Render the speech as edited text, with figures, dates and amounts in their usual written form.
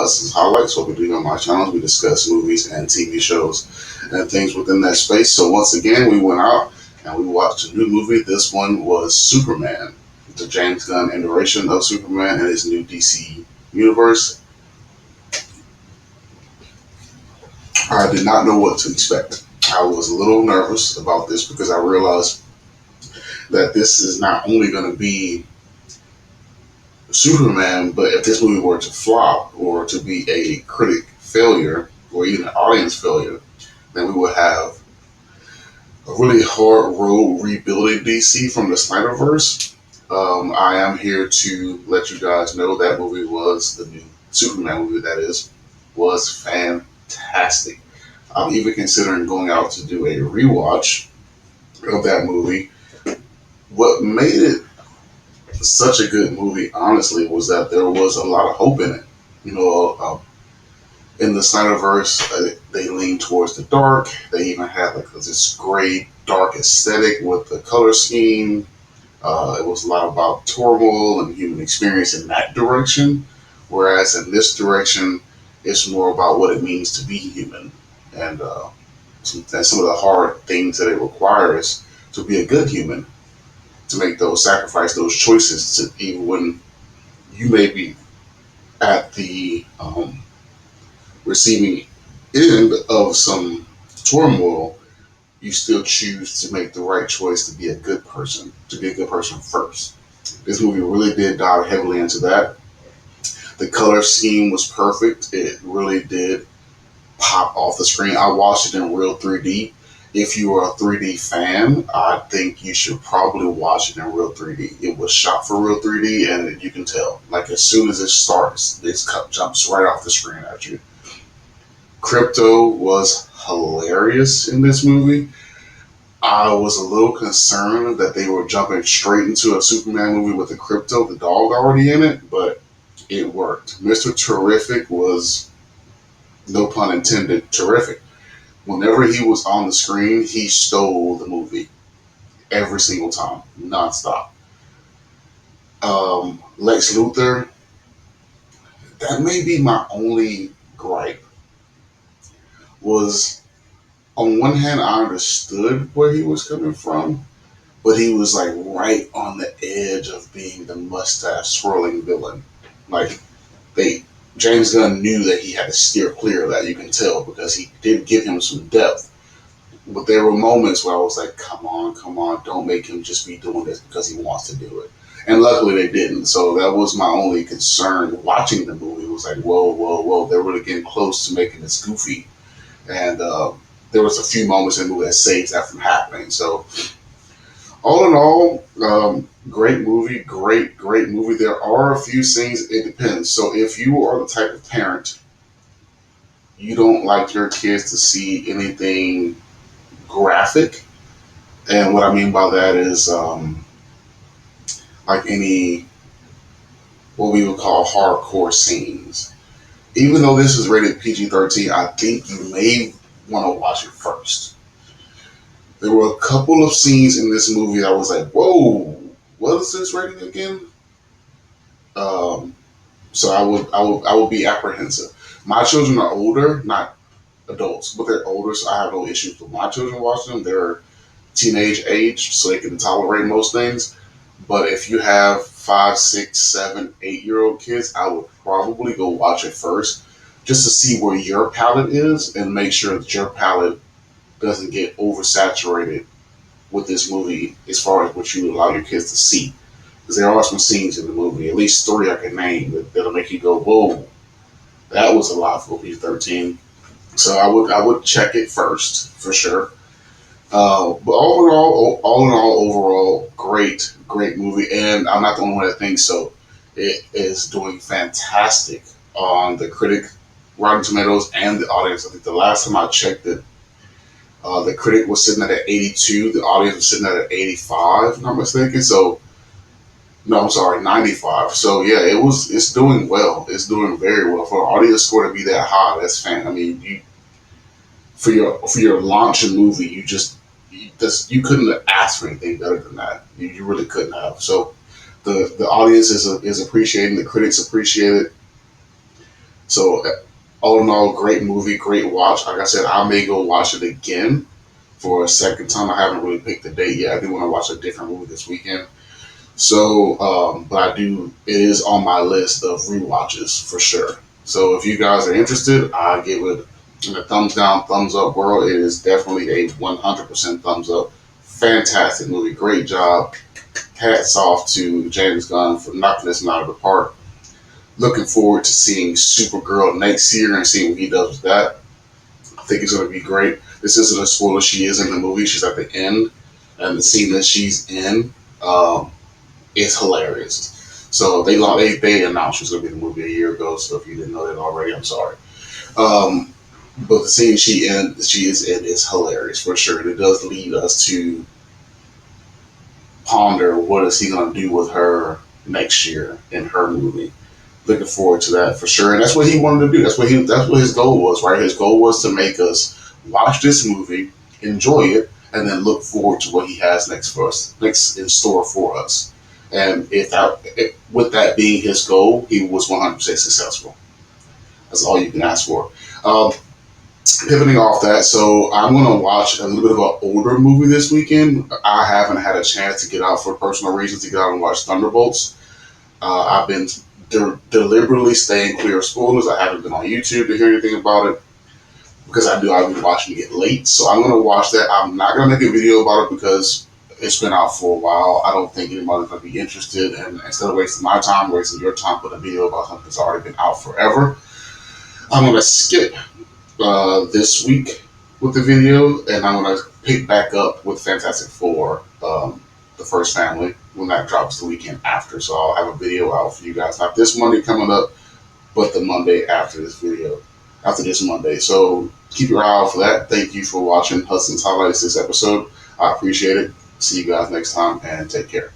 Dustin's Highlights. What we do on my channel is we discuss movies and TV shows and things within that space. So once again, we went out and we watched a new movie. This one was Superman, the James Gunn iteration of Superman and his new DC universe. I did not know what to expect. I was a little nervous about this because I realized that this is not only going to be Superman, but if this movie were to flop or to be a critic failure or even an audience failure, then we would have a really hard road rebuilding DC from the Snyderverse. I am here to let you guys know that movie was the new Superman movie, that is, was fantastic. I'm even considering going out to do a rewatch of that movie. What made it such a good movie, honestly, was that there was a lot of hope in it. You know, in the Snyderverse, they leaned towards the dark. They even had like this gray, dark aesthetic with the color scheme. It was a lot about turmoil and human experience in that direction, whereas in this direction, it's more about what it means to be human and some of the hard things that it requires to be a good human, to make those sacrifice, those choices, to even when you may be at the receiving end of some turmoil, you still choose to make the right choice to be a good person, to be a good person first. This movie really did dive heavily into that. The color scheme was perfect. It really did pop off the screen. I watched it in real 3D. If you are a 3D fan, I think you should probably watch it in real 3D. It was shot for real 3D, and you can tell. Like as soon as it starts, it jumps right off the screen at you. Crypto was hilarious in this movie. I was a little concerned that they were jumping straight into a Superman movie with the Crypto, the dog, already in it, but it worked. Mr. Terrific was, no pun intended, terrific. Whenever he was on the screen, he stole the movie every single time, nonstop. Lex Luthor, that may be my only gripe, was on one hand, I understood where he was coming from, but he was like right on the edge of being the mustache swirling villain. Like they, James Gunn knew that he had to steer clear of that. You can tell because he did give him some depth. But there were moments where I was like, come on, don't make him just be doing this because he wants to do it. And luckily they didn't. So that was my only concern watching the movie. It was like, whoa, they're really getting close to making this goofy. And there was a few moments in the movie that saves that from happening. So all in all, great movie, great movie. There are a few scenes, it depends. So if you are the type of parent, you don't like your kids to see anything graphic. And what I mean by that is like any, what we would call hardcore scenes. Even though this is rated PG-13, I think you may want to watch it first. There were a couple of scenes in this movie I was like, whoa, what is this rating again? Um, so I would be apprehensive. My children are older, not adults, but they're older, so I have no issues with my children watching them. They're teenage age, so they can tolerate most things. But if you have 5, 6, 7, 8 year old kids, I would probably go watch it first just to see where your palate is and make sure that your palate doesn't get oversaturated with this movie as far as what you allow your kids to see. Because there are some scenes in the movie, at least three I can name, that'll make you go, whoa, that was a lot for PG-13. So I would check it first for sure. But all in all, overall, great movie, and I'm not the only one that thinks so. It is doing fantastic on the critic, Rotten Tomatoes, and the audience. I think the last time I checked it, the critic was sitting at 82, the audience was sitting at 85, if I'm not mistaken. So no, I'm sorry, 95. So yeah, it's doing well. It's doing very well for an audience score to be that high. That's fan. I mean, you for your launch movie, you couldn't have asked for anything better than that. You really couldn't have. So the audience is appreciating, the critics appreciate it. So, all in all, great movie, great watch. Like I said, I may go watch it again for a second time. I haven't really picked the date yet. I do want to watch a different movie this weekend. So, but I do. It is on my list of rewatches for sure. So, if you guys are interested, I give it a thumbs down, thumbs up. World, it is definitely a 100% thumbs up. Fantastic movie, great job. Hats off to James Gunn for knocking this one out of the park. Looking forward to seeing Supergirl next year and seeing what he does with that. I think it's going to be great. This isn't a spoiler. She is in the movie. She's at the end, and the scene that she's in is hilarious. So they announced she was going to be in the movie a year ago. So if you didn't know that already, I'm sorry. Um, but the scene she is in is hilarious for sure, and it does lead us to ponder what is he going to do with her next year in her movie. Looking forward to that for sure, and that's what he wanted to do. That's what his goal was, right? His goal was to make us watch this movie, enjoy it, and then look forward to what he has next for us, next in store for us. And with that being his goal, he was 100% successful. That's all you can ask for. Um, Pivoting off that, so I'm going to watch a little bit of an older movie this weekend. I haven't had a chance to get out for personal reasons to get out and watch Thunderbolts. I've been deliberately staying clear of spoilers. I haven't been on YouTube to hear anything about it because I've been watching it late. So I'm going to watch that. I'm not going to make a video about it because it's been out for a while. I don't think anybody's going to be interested. And instead of wasting my time, wasting your time, put a video about something that's already been out forever, I'm going to skip this week with the video, and I'm going to pick back up with Fantastic Four, the first family, when that drops the weekend after. So I'll have a video out for you guys. Not this Monday coming up, but the Monday after this video, after this Monday. So keep your eye out for that. Thank you for watching Hudson's Highlights this episode. I appreciate it. See you guys next time, and take care.